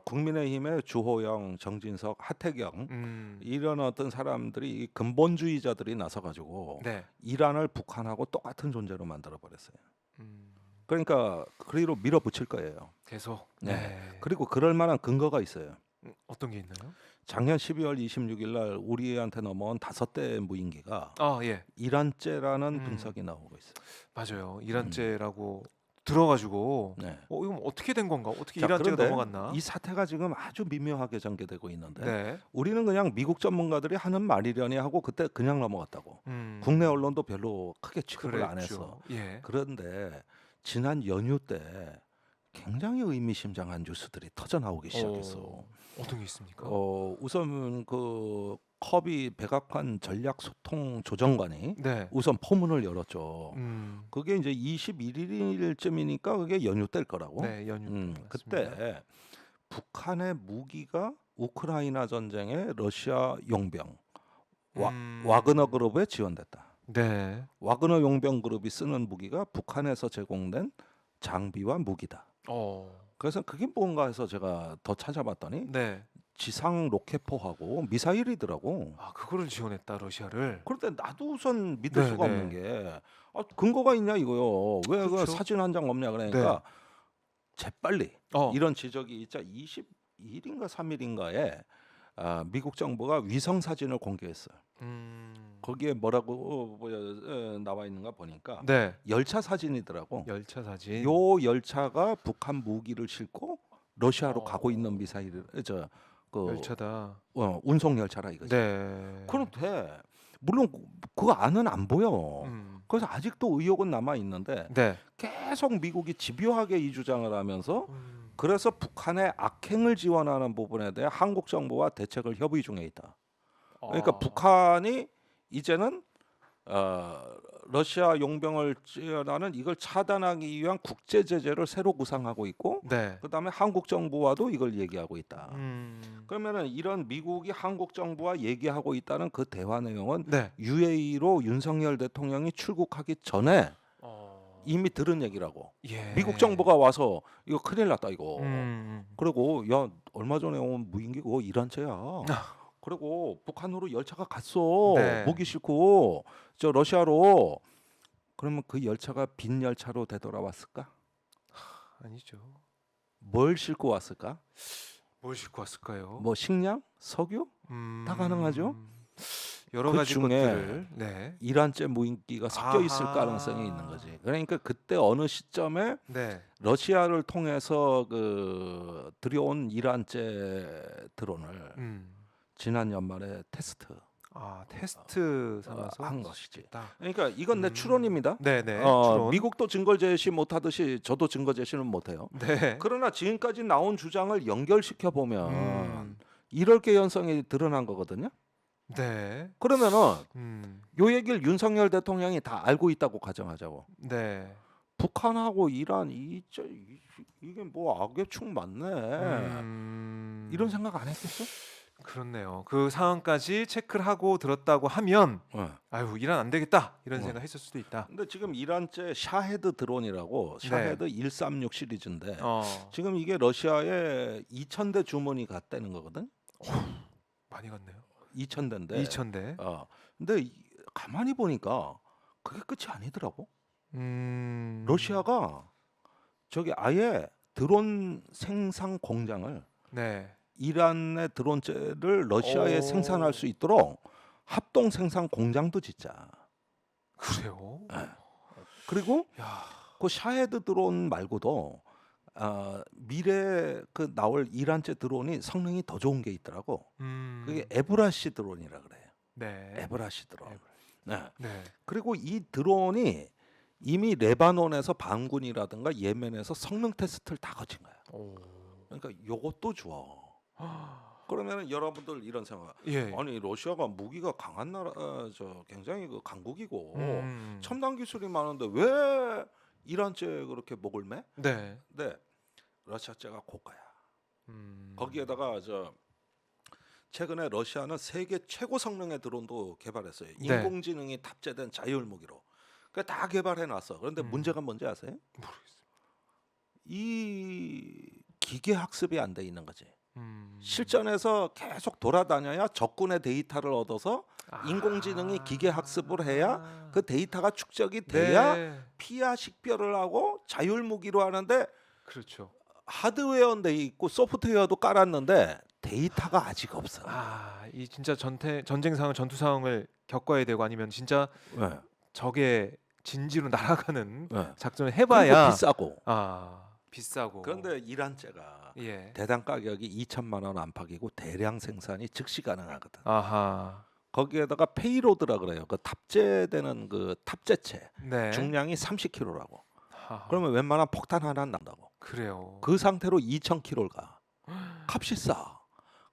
국민의힘의 주호영, 정진석, 하태경 음. 이런 어떤 사람들이 이 근본주의자들이 나서 가지고 네. 이란을 북한하고 똑같은 존재로 만들어 버렸어요. 음. 그러니까 그리로 밀어붙일 거예요. 계속. 네. 네. 그리고 그럴 만한 근거가 있어요. 어떤 게 있나요? 작년 12월 26일 날 우리한테 넘어온 5대 무인기가 예. 이란제라는 음. 분석이 나오고 있어요. 맞아요. 음. 이란죄라고 들어 가지고 네. 이건 어떻게 된 건가? 어떻게 자, 이란죄가 그런데 넘어갔나? 이 사태가 지금 아주 미묘하게 전개되고 있는데 네. 우리는 그냥 미국 전문가들이 하는 말이려니 하고 그때 그냥 넘어갔다고. 국내 음. 언론도 별로 크게 취급을 안 했어. 그랬죠. 예. 그런데 지난 연휴 때 굉장히 의미심장한 뉴스들이 터져 나오기 시작했어. 어떤 게 있습니까? 우선 그 커비 백악관 전략소통조정관이 네. 우선 포문을 열었죠. 음. 그게 이제 21일쯤이니까 그게 연휴 때일 거라고. 네, 연휴 때 맞습니다. 그때 북한의 무기가 우크라이나 전쟁에 러시아 용병 와그너 그룹에 지원됐다. 네. 와그너 용병 그룹이 쓰는 무기가 북한에서 제공된 장비와 무기다. 그래서 그게 뭔가 해서 제가 더 찾아봤더니 네. 지상 로켓포하고 미사일이더라고. 그거를 지원했다, 러시아를. 그런데 나도 우선 믿을 네, 수가 네. 없는 게 근거가 있냐 이거요. 왜 그 그렇죠. 사진 한 장 없냐 네. 그러니까 재빨리 이런 이런 지적이 있자 22일인가 3일인가에 미국 정부가 위성 사진을 공개했어요. 거기에 뭐라고 나와 있는가 보니까 네. 열차 사진이더라고. 열차 사진. 요 열차가 북한 무기를 싣고 러시아로 어. 가고 있는 미사일 열차다. 운송 열차라 이거지. 네. 그런데 물론 그 안은 안 보여. 음. 그래서 아직도 의혹은 남아 있는데 네. 계속 미국이 집요하게 이 주장을 하면서 음. 그래서 북한의 악행을 지원하는 부분에 대해 한국 정부와 대책을 협의 중에 있다. 그러니까 북한이 이제는 러시아 용병을 지원하는 이걸 차단하기 위한 국제 제재를 새로 구상하고 있고 네. 그다음에 한국 정부와도 이걸 얘기하고 있다. 음. 그러면은 이런 미국이 한국 정부와 얘기하고 있다는 그 대화 내용은 네. UAE로 윤석열 대통령이 출국하기 전에 이미 들은 얘기라고. 예. 미국 정부가 와서 이거 큰일 났다 이거. 음. 그리고 야 얼마 전에 온 무인기 그거 이란제야. 그리고 북한으로 열차가 갔어. 네. 무기 싣고 저 러시아로. 그러면 그 열차가 빈 열차로 되돌아왔을까? 아니죠. 뭘 싣고 왔을까? 뭘 싣고 왔을까요? 뭐 식량, 석유 다 가능하죠. 여러 그 가지 중에 것들을. 네. 이란제 무인기가 섞여 있을 아하. 가능성이 있는 거지. 그러니까 그때 어느 시점에 네. 러시아를 통해서 들여온 이란제 드론을 지난 연말에 테스트 테스트 삼아서 한 것이지. 있다. 그러니까 이건 내 추론입니다. 네네. 추론. 미국도 증거 제시 못하듯이 저도 증거 제시는 못해요. 네. 그러나 지금까지 나온 주장을 연결시켜 보면 음. 이럴 개연성이 드러난 거거든요. 네. 그러면은 요 얘기를 윤석열 대통령이 다 알고 있다고 가정하자고. 네. 북한하고 이란 이게 뭐 악의 축 맞네. 이런 생각 안 했겠어? 그렇네요. 그 상황까지 체크를 하고 들었다고 하면 아유, 이란 안 되겠다 이런 생각 했을 수도 있다. 근데 지금 이란제 샤헤드 드론이라고 샤헤드 136 시리즈인데 지금 이게 러시아에 2,000대 주문이 갔다는 거거든. 많이 갔네요. 2,000대인데. 2,000대. 근데 가만히 보니까 그게 끝이 아니더라고. 음. 러시아가 저기 아예 드론 생산 공장을 네. 이란의 드론제를 러시아에 오. 생산할 수 있도록 합동 생산 공장도 짓자. 그래요? 그리고 야. 그 샤헤드 드론 말고도 미래 나올 이란제 드론이 성능이 더 좋은 게 있더라고. 그게 에브라시 드론이라 그래요. 네. 에브라시 드론. 네. 네. 그리고 이 드론이 이미 레바논에서 반군이라든가 예멘에서 성능 테스트를 다 거친 거야. 그러니까 요것도 좋아. 그러면 여러분들 이런 생각. 예. 아니 러시아가 무기가 강한 나라, 굉장히 강국이고 첨단 기술이 많은데 왜 이란제 그렇게 목을 매? 네. 네, 러시아제가 고가야. 거기에다가 최근에 러시아는 세계 최고 성능의 드론도 개발했어요. 네. 인공지능이 탑재된 자율 무기로. 그 다 개발해 놨어. 그런데 문제가 뭔지 아세요? 모르겠어요. 이 기계 학습이 안 돼 있는 거지. 음. 실전에서 계속 돌아다녀야 적군의 데이터를 얻어서 인공지능이 기계 학습을 해야 그 데이터가 축적이 돼야 네. 피하 식별을 하고 자율 무기로 하는데 그렇죠. 하드웨어는 돼 있고 소프트웨어도 깔았는데 데이터가 아직 없어. 이 진짜 전쟁 상황, 전투 상황을 겪어야 되고 아니면 진짜 네. 적의 진지로 날아가는 네. 작전을 그리고 해봐야 비싸고. 비싸고. 그런데 이란제가 예. 대당 가격이 2천만 원 안팎이고 대량 생산이 즉시 가능하거든. 아하. 거기에다가 페이로드라 그래요. 그 탑재되는 그 탑재체 네. 중량이 30kg라고. 하하. 그러면 웬만한 폭탄 하나 난다고. 그래요. 그 상태로 2,000kg를 가. 값이 싸.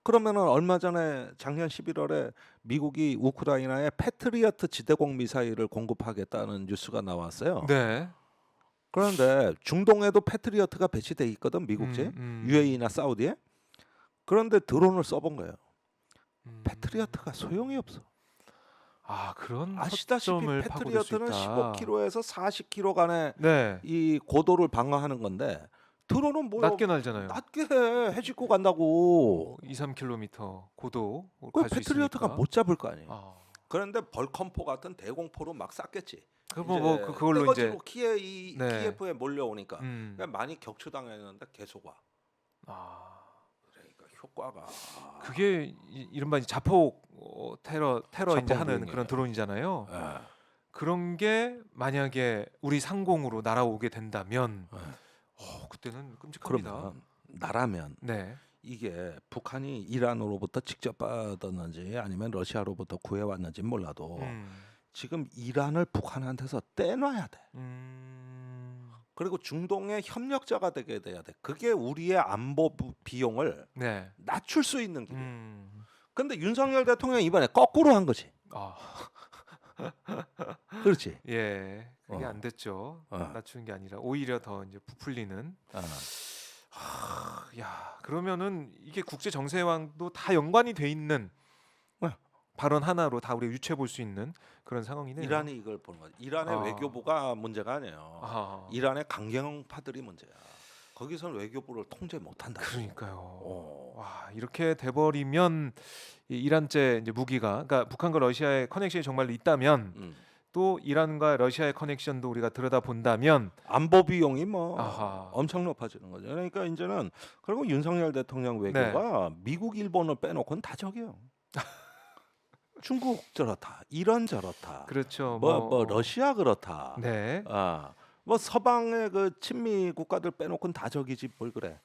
그러면은 얼마 전에 작년 11월에 미국이 우크라이나에 패트리어트 지대공 미사일을 공급하겠다는 뉴스가 나왔어요. 네. 그런데 중동에도 패트리어트가 배치돼 있거든, 미국제, UAE나 사우디에. 그런데 드론을 써본 거예요. 패트리어트가 소용이 없어. 그런 아시다시피 허점을 파고들 수 패트리어트는 있다. 15km에서 40km 간의 네. 이 고도를 방어하는 건데 드론은 뭐야? 낮게 날잖아요. 낮게 해. 해집고 간다고. 2, 3km 고도 그 갈수 패트리어트가 있으니까. 못 잡을 거 아니에요. 그런데 벌컴포 같은 대공포로 막 쐈겠지. 그걸로 이제 떼거지고 키예프에 몰려오니까 그러니까 많이 격추당했는데 계속 와. 그러니까 효과가 그게 이른바 이제 자폭 테러 이제 하는 자폭 그런 드론이잖아요. 예. 그런 게 만약에 우리 상공으로 날아오게 된다면 예. 그때는 끔찍합니다. 그러면 나라면 네. 이게 북한이 이란으로부터 직접 받았는지 아니면 러시아로부터 구해왔는지 몰라도 지금 이란을 북한한테서 떼놔야 돼. 그리고 중동의 협력자가 되게 돼야 돼. 그게 우리의 안보 비용을 네. 낮출 수 있는 길. 근데 윤석열 대통령이 이번에 거꾸로 한 거지. 그렇지. 예. 그게 어. 안 됐죠. 어. 낮추는 게 아니라 오히려 더 이제 부풀리는. 야, 그러면은 이게 국제 정세와도 다 연관이 돼 있는 발언 하나로 다 우리가 유추해 볼 수 있는 그런 상황이네요. 이란이 이걸 보는 거지. 이란의 외교부가 문제가 아니에요. 이란의 강경파들이 문제야. 거기서는 외교부를 통제 못한다. 그러니까요. 와, 이렇게 돼버리면 이 이란제 이제 무기가, 그러니까 북한과 러시아의 커넥션이 정말로 있다면 또 이란과 러시아의 커넥션도 우리가 들여다 본다면 안보 비용이 뭐 아하. 엄청 높아지는 거죠. 그러니까 이제는 그리고 윤석열 대통령 외교가 미국, 일본을 빼놓고는 다 적이에요. 중국 저렇다, 이란 저렇다, 그렇죠. 뭐 러시아 그렇다. 네. 뭐 서방의 그 친미 국가들 빼놓고는 다 적이지 뭘 그래.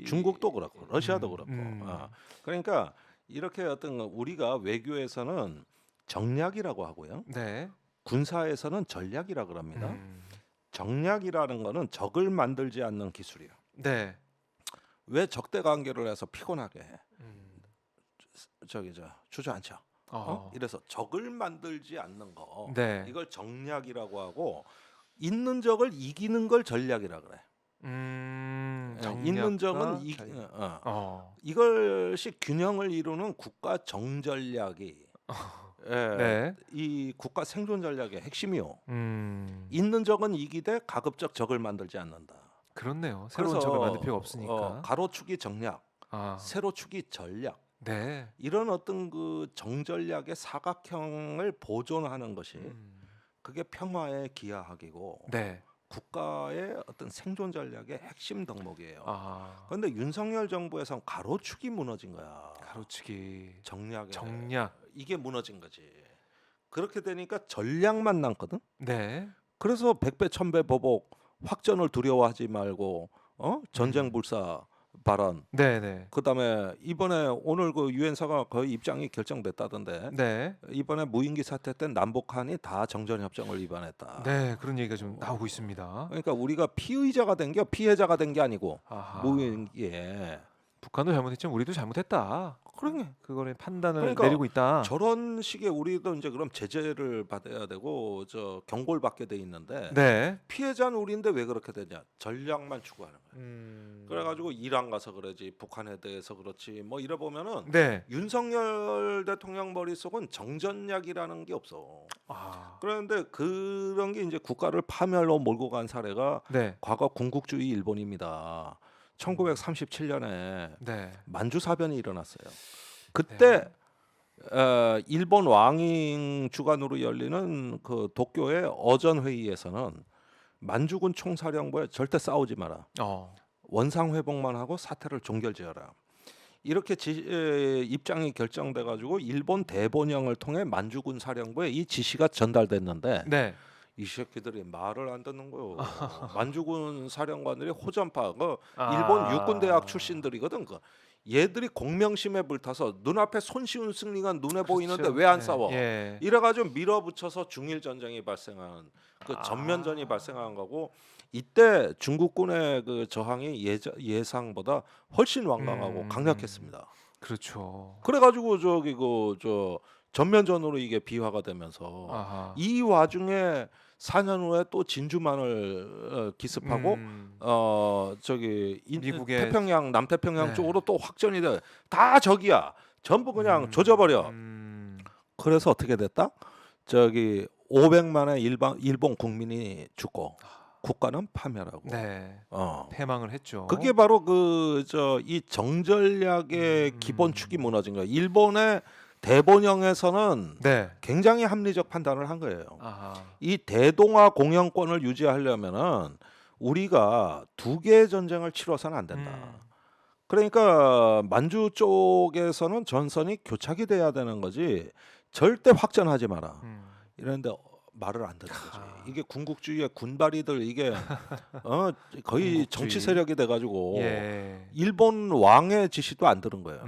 중국도 그렇고 러시아도 그렇고. 그러니까 이렇게 어떤 우리가 외교에서는 정략이라고 하고요. 네. 군사에서는 전략이라 그럽니다. 정략이라는 거는 적을 만들지 않는 기술이에요. 네. 왜 적대 관계를 해서 피곤하게 해? 주저앉혀. 이래서 적을 만들지 않는 거. 네. 이걸 정략이라고 하고 있는 적을 이기는 걸 전략이라 그래. 있는 적은 이것이 균형을 이루는 국가 정전략이 네. 이 국가 생존 전략의 핵심이요. 있는 적은 이기되 가급적 적을 만들지 않는다. 그렇네요. 새로운 적을 만들 필요가 없으니까. 가로축이 정략, 세로축이 전략. 네. 이런 어떤 그 정전략의 사각형을 보존하는 것이 그게 평화의 기하학이고 네. 국가의 어떤 생존 전략의 핵심 덕목이에요. 그런데 윤석열 정부에선 가로축이 무너진 거야. 가로축이 정략 이게 무너진 거지. 그렇게 되니까 전략만 남거든. 네. 그래서 백배 천배 보복 확전을 두려워하지 말고 전쟁 불사 발언. 네네. 그다음에 이번에 오늘 그 유엔사가 거의 입장이 결정됐다던데. 네. 이번에 무인기 사태 때 남북한이 다 정전 협정을 위반했다. 네, 그런 얘기가 좀 나오고 있습니다. 그러니까 우리가 피의자가 된 게 피해자가 된 게 아니고 아하. 무인기에 북한도 잘못했지만 우리도 잘못했다. 그러니 그거를 판단을 그러니까 내리고 있다. 저런 식의 우리도 이제 그럼 제재를 받아야 되고 저 경고를 받게 돼 있는데 네. 피해자는 우리인데 왜 그렇게 되냐? 전략만 추구하는 거야. 음. 그래가지고 이란 가서 그러지 북한에 대해서 그렇지 뭐 이래 보면은 네. 윤석열 대통령 머릿속은 정전략이라는 게 없어. 아. 그런데 그런 게 이제 국가를 파멸로 몰고 간 사례가 네. 과거 군국주의 일본입니다. 1937년에 네. 만주사변이 일어났어요. 네. 그때 일본 왕ing 주관으로 열리는 그 도쿄의 어전 회의에서는 만주군 총사령부에 절대 싸우지 마라. 어. 원상 회복만 하고 사태를 종결지어라. 이렇게 입장이 결정돼 가지고 일본 대본영을 통해 만주군 사령부에 이 지시가 전달됐는데 네. 이 새끼들이 말을 안 듣는 거요. 만주군 사령관들이 호전파 그 아. 일본 육군대학 출신들이거든. 그 얘들이 공명심에 불타서 눈앞에 손쉬운 승리가 눈에 보이는데 그렇죠. 왜 안 네. 싸워? 예. 이래가지고 밀어붙여서 중일 전쟁이 발생한 그 아. 전면전이 발생한 거고 이때 중국군의 그 저항이 예상보다 훨씬 완강하고 강력했습니다. 그렇죠. 그래가지고 저기 그 저 전면전으로 이게 비화가 되면서 아하. 이 와중에 4년 후에 또 진주만을 기습하고 저기 미국의 태평양 남태평양 네. 쪽으로 또 확전이 돼. 다 적이야. 전부 그냥 조져버려. 그래서 어떻게 됐다? 저기 500만의 일본 국민이 죽고 국가는 파멸하고. 네. 어. 패망을 했죠. 그게 바로 그 저 이 정전략의 기본축이 무너진 거예요. 일본의 대본영에서는 네. 굉장히 합리적 판단을 한 거예요. 아하. 이 대동아 공영권을 유지하려면은 우리가 두 개의 전쟁을 치러서는 안 된다. 그러니까 만주 쪽에서는 전선이 교착이 돼야 되는 거지 절대 확전하지 마라. 이런데 말을 안 듣는 거지. 이게 군국주의의 군다리들 이게 거의 군국주의. 정치 세력이 돼가지고 예. 일본 왕의 지시도 안 들은 거예요.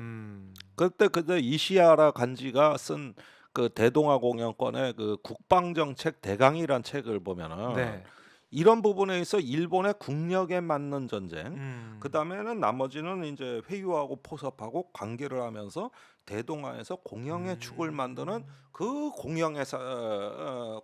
그때 이시하라 간지가 쓴 그 대동아 공영권의 그 국방정책 대강이란 책을 보면은 네. 이런 부분에 있어 일본의 국력에 맞는 전쟁. 그 다음에는 나머지는 이제 회유하고 포섭하고 관계를 하면서 대동아에서 공영의 축을 만드는 그 공영의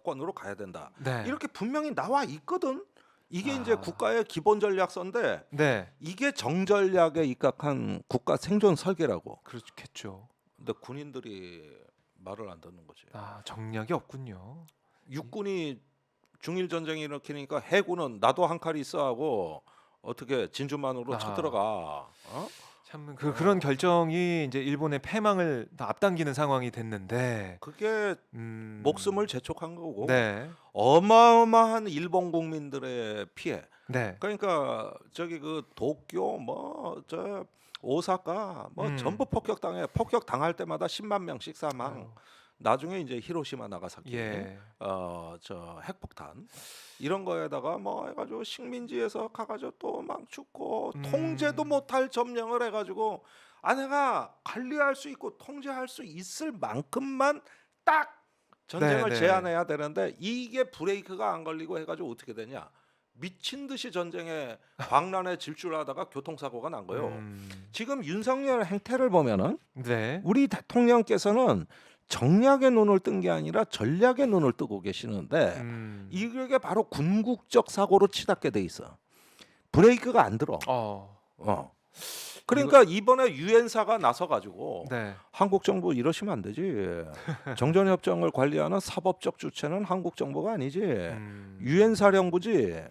권으로 가야 된다. 네. 이렇게 분명히 나와 있거든. 이게 이제 아. 국가의 기본 전략서인데 네. 이게 정전략에 입각한 국가 생존 설계라고. 그렇겠죠. 근데 군인들이 말을 안 듣는 거지. 아, 정략이 없군요. 육군이 중일 전쟁이 일으키니까 해군은 나도 한 칼이 있어 하고 어떻게 진주만으로 아하. 쳐들어가. 어? 참 그런 결정이 이제 일본의 패망을 더 앞당기는 상황이 됐는데 그게 목숨을 재촉한 거고 네. 어마어마한 일본 국민들의 피해. 네. 그러니까 저기 그 도쿄 뭐 저 오사카 뭐 전부 폭격 당할 때마다 10만 명씩 사망. 나중에 이제 히로시마 나가사키 예. 저 핵폭탄 이런 거에다가 뭐 해가지고 식민지에서 가가지고 또 막 죽고 통제도 못할 점령을 해가지고 아내가 관리할 수 있고 통제할 수 있을 만큼만 딱 전쟁을 네, 네. 제한해야 되는데 이게 브레이크가 안 걸리고 해가지고 어떻게 되냐? 미친 듯이 전쟁에 광란에 질주하다가 교통사고가 난 거예요. 지금 윤석열 행태를 보면은 네. 우리 대통령께서는 정략의 눈을 뜬 게 아니라 전략의 눈을 뜨고 계시는데 이게 바로 군국적 사고로 치닫게 돼 있어. 브레이크가 안 들어. 그러니까 이번에 유엔사가 나서 가지고 네. 한국 정부 이러시면 안 되지. 정전 협정을 관리하는 사법적 주체는 한국 정부가 아니지. 유엔 사령부지.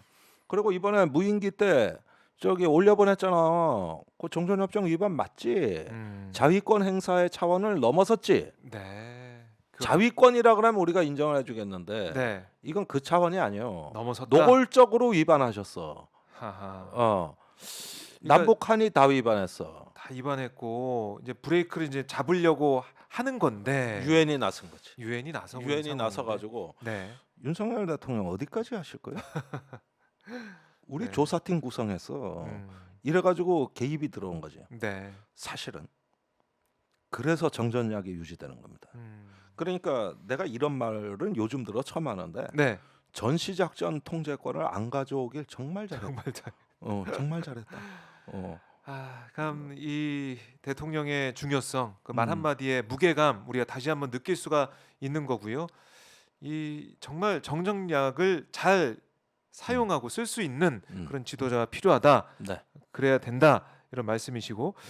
그리고 이번에 무인기 때 저기 올려보냈잖아. 그 정전 협정 위반 맞지? 자위권 행사의 차원을 넘어섰지. 네. 자위권이라 그러면 우리가 인정을 해주겠는데 네. 이건 그 차원이 아니에요. 넘어섰다. 노골적으로 위반하셨어. 하하. 남북한이 다 위반했어. 다 위반했고 이제 브레이크를 이제 잡으려고 하는 건데 유엔이 나선 거지. 유엔이 나서 유엔이 나서 가지고 네. 윤석열 대통령 어디까지 하실 거예요? 우리 네. 조사팀 구성했어. 이래가지고 개입이 들어온 거지. 네. 사실은 그래서 정전략이 유지되는 겁니다. 그러니까 내가 이런 말은 요즘 들어 처음 하는데 네. 전시작전 통제권을 안 가져오길 정말 잘했다. 정말 잘. 정말 잘했다. 그럼 이 대통령의 중요성, 그 말 음. 한마디의 무게감 우리가 다시 한번 느낄 수가 있는 거고요. 이 정말 정전략을 잘 사용하고 쓸 수 있는 음. 그런 지도자가 필요하다. 네. 그래야 된다. 이런 말씀이시고